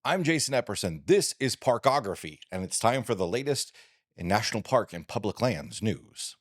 I'm Jason Epperson. This is Parkography, and it's time for the latest in national park and public lands news.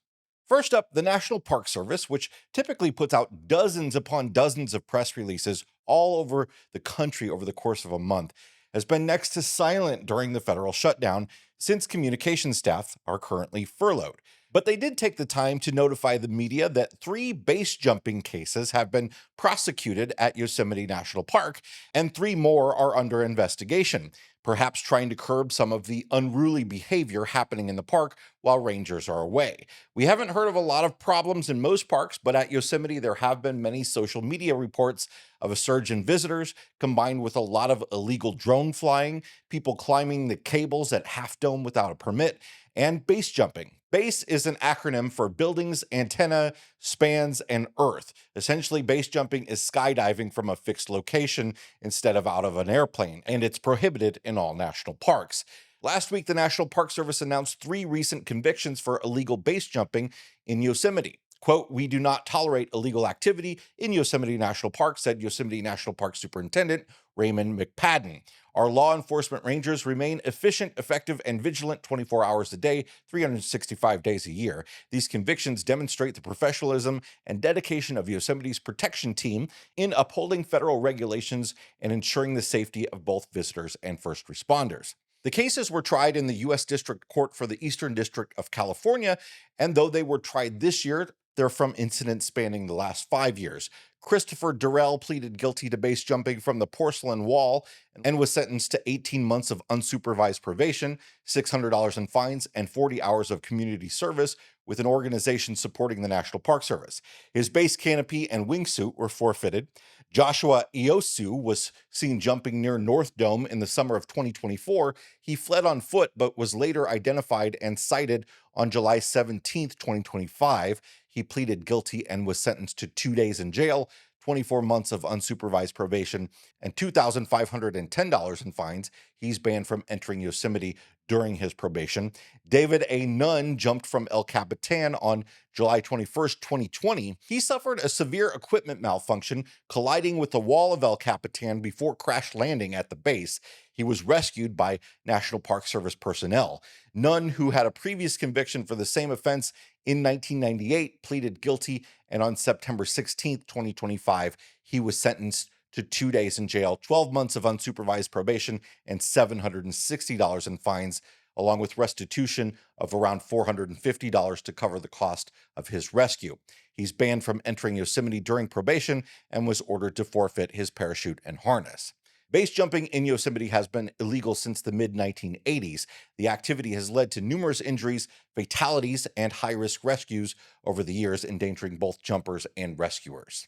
First up, the National Park Service, which typically puts out dozens upon dozens of press releases all over the country over the course of a month, has been next to silent during the federal shutdown since communication staff are currently furloughed. But they did take the time to notify the media that 3 base jumping cases have been prosecuted at Yosemite National Park, and 3 more are under investigation, perhaps trying to curb some of the unruly behavior happening in the park while rangers are away. We haven't heard of a lot of problems in most parks, but at Yosemite, there have been many social media reports of a surge in visitors, combined with a lot of illegal drone flying, people climbing the cables at Half Dome without a permit, and base jumping. BASE is an acronym for Buildings, Antenna, Spans, and Earth. Essentially, base jumping is skydiving from a fixed location instead of out of an airplane, and it's prohibited in all national parks. Last week, the National Park Service announced 3 recent convictions for illegal base jumping in Yosemite. Quote, "We do not tolerate illegal activity in Yosemite National Park," said Yosemite National Park Superintendent Raymond McPadden. "Our law enforcement rangers remain efficient, effective, and vigilant 24 hours a day, 365 days a year. These convictions demonstrate the professionalism and dedication of Yosemite's protection team in upholding federal regulations and ensuring the safety of both visitors and first responders." The cases were tried in the U.S. District Court for the Eastern District of California, and though they were tried this year, they're from incidents spanning the last 5 years. Christopher Durrell pleaded guilty to base jumping from the porcelain wall and was sentenced to 18 months of unsupervised probation, $600 in fines, and 40 hours of community service with an organization supporting the National Park Service. His base canopy and wingsuit were forfeited. Joshua Iosu was seen jumping near North Dome in the summer of 2024. He fled on foot but was later identified and cited on July 17, 2025. He pleaded guilty and was sentenced to 2 days in jail, 24 months of unsupervised probation, and $2,510 in fines. He's banned from entering Yosemite during his probation. David A. Nunn jumped from El Capitan on July 21st, 2020. He suffered a severe equipment malfunction, colliding with the wall of El Capitan before crash landing at the base. He was rescued by National Park Service personnel. Nunn, who had a previous conviction for the same offense in 1998, pleaded guilty, and on September 16, 2025, he was sentenced to 2 days in jail, 12 months of unsupervised probation, and $760 in fines, along with restitution of around $450 to cover the cost of his rescue. He's banned from entering Yosemite during probation and was ordered to forfeit his parachute and harness. Base jumping in Yosemite has been illegal since the mid-1980s. The activity has led to numerous injuries, fatalities, and high-risk rescues over the years, endangering both jumpers and rescuers.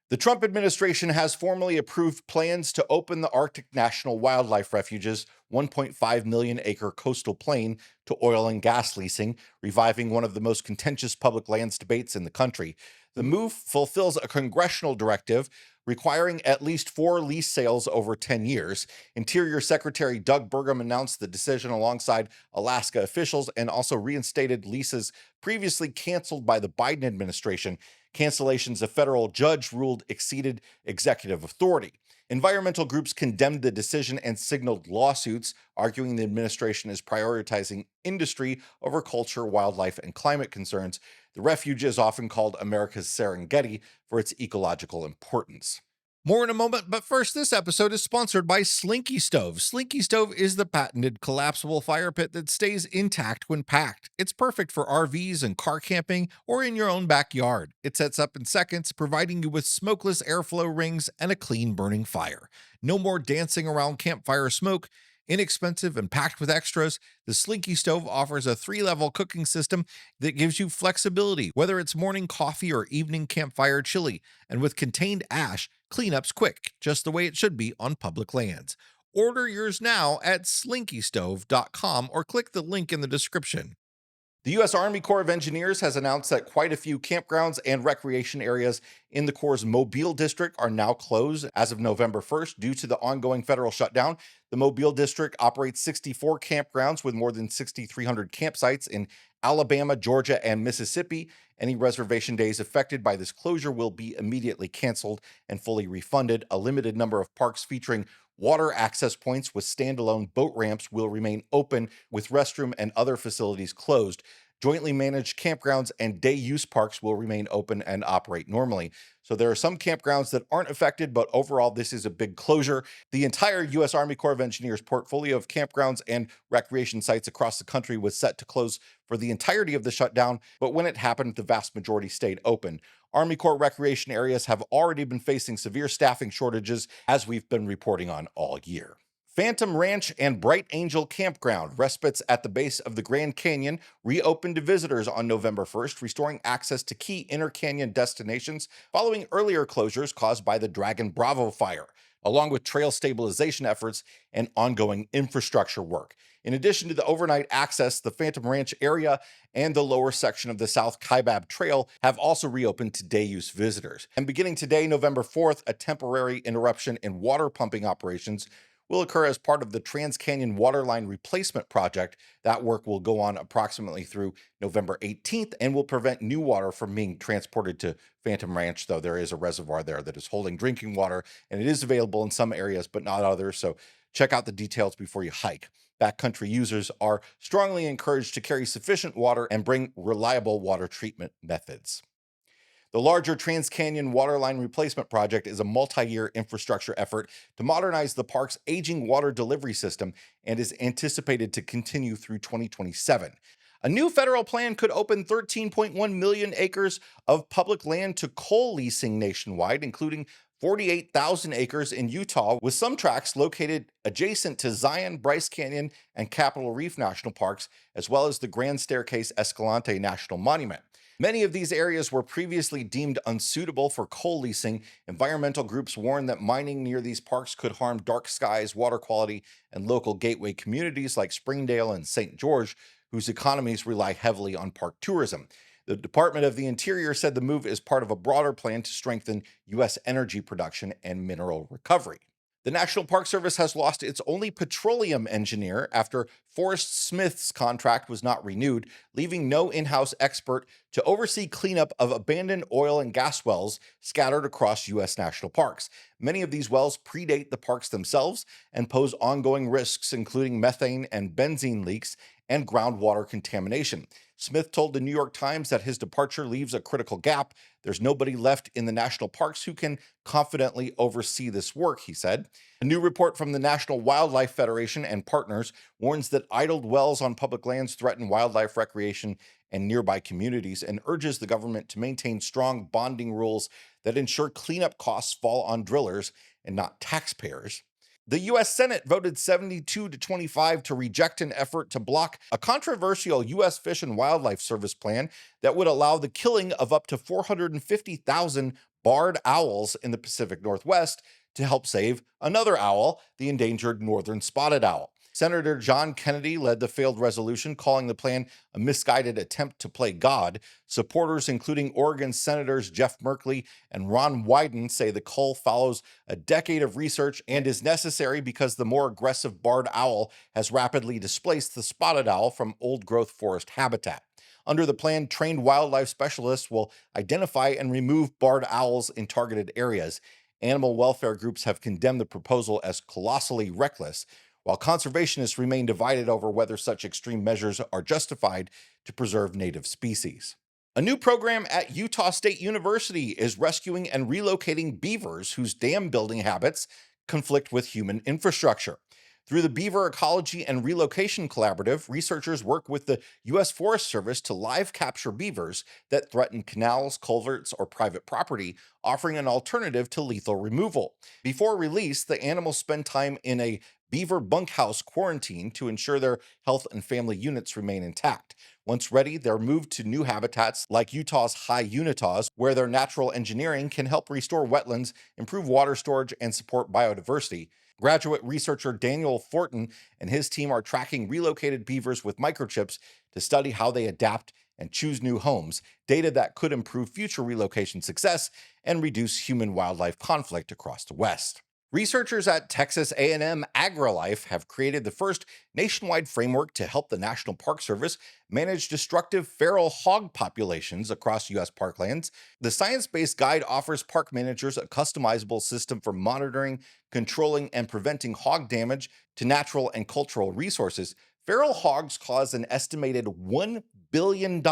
The Trump administration has formally approved plans to open the Arctic National Wildlife Refuge's 1.5 million acre coastal plain to oil and gas leasing, reviving one of the most contentious public lands debates in the country. The move fulfills a congressional directive requiring at least 4 lease sales over 10 years. Interior Secretary Doug Burgum announced the decision alongside Alaska officials and also reinstated leases previously canceled by the Biden administration. Cancellations a federal judge ruled exceeded executive authority. Environmental groups condemned the decision and signaled lawsuits, arguing the administration is prioritizing industry over culture, wildlife, and climate concerns. The refuge is often called America's Serengeti for its ecological importance. More in a moment, but first, this episode is sponsored by Slinky Stove. Slinky Stove is the patented collapsible fire pit that stays intact when packed. It's perfect for RVs and car camping or in your own backyard. It sets up in seconds, providing you with smokeless airflow rings and a clean burning fire. No more dancing around campfire smoke. Inexpensive and packed with extras, the Slinky Stove offers a 3-level cooking system that gives you flexibility, whether it's morning coffee or evening campfire chili. And with contained ash, cleanup's quick, just the way it should be on public lands. Order yours now at slinkystove.com or click the link in the description. The U.S. Army Corps of Engineers has announced that quite a few campgrounds and recreation areas in the Corps' Mobile District are now closed as of November 1st due to the ongoing federal shutdown. The Mobile District operates 64 campgrounds with more than 6,300 campsites in Alabama, Georgia, and Mississippi. Any reservation days affected by this closure will be immediately canceled and fully refunded. A limited number of parks featuring Water access points with standalone boat ramps will remain open, with restroom and other facilities closed. Jointly managed campgrounds and day use parks will remain open and operate normally. So there are some campgrounds that aren't affected, but overall, this is a big closure. The entire U.S. Army Corps of Engineers portfolio of campgrounds and recreation sites across the country was set to close for the entirety of the shutdown, but when it happened, the vast majority stayed open. Army Corps recreation areas have already been facing severe staffing shortages, as we've been reporting on all year. Phantom Ranch and Bright Angel Campground, respites at the base of the Grand Canyon, reopened to visitors on November 1st, restoring access to key inner canyon destinations following earlier closures caused by the Dragon Bravo fire, along with trail stabilization efforts and ongoing infrastructure work. In addition to the overnight access, the Phantom Ranch area and the lower section of the South Kaibab Trail have also reopened to day-use visitors. And beginning today, November 4th, a temporary interruption in water pumping operations will occur as part of the Trans-Canyon Waterline replacement project. That work will go on approximately through November 18th and will prevent new water from being transported to Phantom Ranch, though there is a reservoir there that is holding drinking water, and it is available in some areas but not others, so check out the details before you hike. Backcountry users are strongly encouraged to carry sufficient water and bring reliable water treatment methods. The larger Trans-Canyon Waterline replacement project is a multi-year infrastructure effort to modernize the park's aging water delivery system and is anticipated to continue through 2027. A new federal plan could open 13.1 million acres of public land to coal leasing nationwide, including 48,000 acres in Utah, with some tracts located adjacent to Zion, Bryce Canyon, and Capitol Reef National Parks, as well as the Grand Staircase Escalante National Monument. Many of these areas were previously deemed unsuitable for coal leasing. Environmental groups warn that mining near these parks could harm dark skies, water quality, and local gateway communities like Springdale and St. George, whose economies rely heavily on park tourism. The Department of the Interior said the move is part of a broader plan to strengthen U.S. energy production and mineral recovery. The National Park Service has lost its only petroleum engineer after Forrest Smith's contract was not renewed, leaving no in-house expert to oversee cleanup of abandoned oil and gas wells scattered across U.S. national parks. Many of these wells predate the parks themselves and pose ongoing risks, including methane and benzene leaks and groundwater contamination. Smith told the New York Times that his departure leaves a critical gap. There's nobody left in the national parks who can confidently oversee this work, he said. A new report from the National Wildlife Federation and partners warns that idled wells on public lands threaten wildlife recreation and nearby communities, and urges the government to maintain strong bonding rules that ensure cleanup costs fall on drillers and not taxpayers. The U.S. Senate voted 72-25 to reject an effort to block a controversial U.S. Fish and Wildlife Service plan that would allow the killing of up to 450,000 barred owls in the Pacific Northwest to help save another owl, the endangered northern spotted owl. Senator John Kennedy led the failed resolution, calling the plan a misguided attempt to play God. Supporters, including Oregon Senators Jeff Merkley and Ron Wyden, say the cull follows a decade of research and is necessary because the more aggressive barred owl has rapidly displaced the spotted owl from old-growth forest habitat. Under the plan, trained wildlife specialists will identify and remove barred owls in targeted areas. Animal welfare groups have condemned the proposal as colossally reckless, while conservationists remain divided over whether such extreme measures are justified to preserve native species. A new program at Utah State University is rescuing and relocating beavers whose dam building habits conflict with human infrastructure. Through the Beaver Ecology and Relocation Collaborative, researchers work with the U.S. Forest Service to live capture beavers that threaten canals, culverts, or private property, offering an alternative to lethal removal. Before release, the animals spend time in a beaver bunkhouse quarantine to ensure their health and family units remain intact. Once ready, they're moved to new habitats like Utah's High Unitas, where their natural engineering can help restore wetlands, improve water storage, and support biodiversity. Graduate researcher Daniel Fortin and his team are tracking relocated beavers with microchips to study how they adapt and choose new homes, data that could improve future relocation success and reduce human-wildlife conflict across the West. Researchers at Texas A&M AgriLife have created the first nationwide framework to help the National Park Service manage destructive feral hog populations across U.S. parklands. The science-based guide offers park managers a customizable system for monitoring, controlling, and preventing hog damage to natural and cultural resources. Feral hogs cause an estimated $1 billion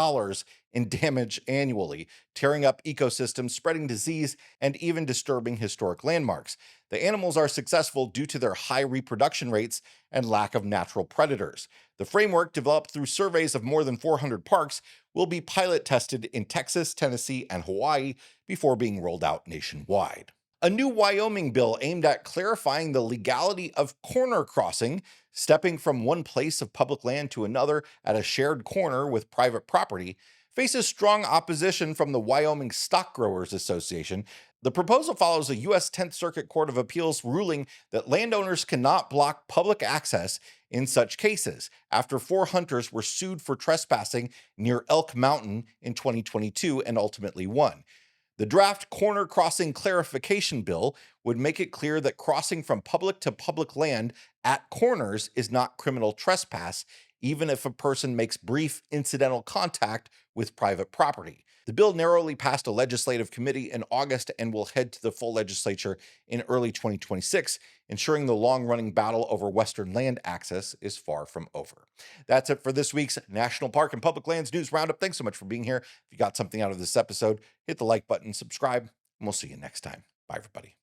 in damage annually, tearing up ecosystems, spreading disease, and even disturbing historic landmarks. The animals are successful due to their high reproduction rates and lack of natural predators. The framework, developed through surveys of more than 400 parks, will be pilot tested in Texas, Tennessee, and Hawaii before being rolled out nationwide. A new Wyoming bill aimed at clarifying the legality of corner crossing, stepping from one place of public land to another at a shared corner with private property, faces strong opposition from the Wyoming Stock Growers Association. The proposal follows a U.S. 10th Circuit Court of Appeals ruling that landowners cannot block public access in such cases, after 4 hunters were sued for trespassing near Elk Mountain in 2022 and ultimately won. The draft corner crossing clarification bill would make it clear that crossing from public to public land at corners is not criminal trespass, even if a person makes brief incidental contact with private property. The bill narrowly passed a legislative committee in August and will head to the full legislature in early 2026, ensuring the long-running battle over Western land access is far from over. That's it for this week's National Park and Public Lands News Roundup. Thanks so much for being here. If you got something out of this episode, hit the like button, subscribe, and we'll see you next time. Bye, everybody.